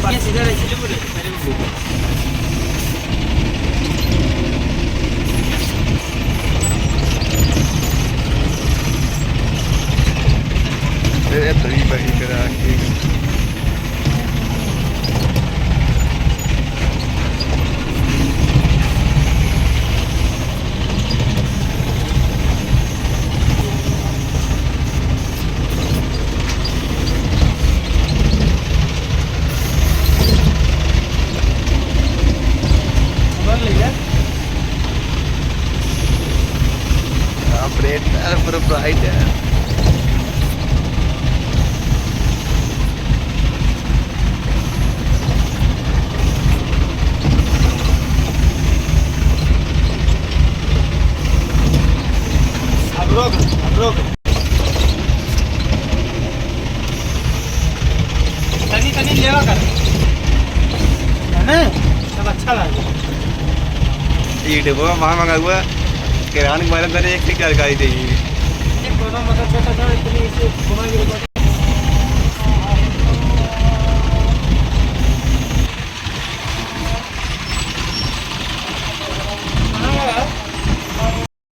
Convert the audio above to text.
ये सीधा रहे बोले पहले वो ये तरी बही करा के ब्रेड पूरा ब्राइट है अब रोक तनी लेवा कर है ना सब अच्छा लगा ये डिब्बा मंगा हुआ किराने के बारे में एक से क्या जानकारी देगी एक मतलब छोटा छोटा इतनी इसे घुमा के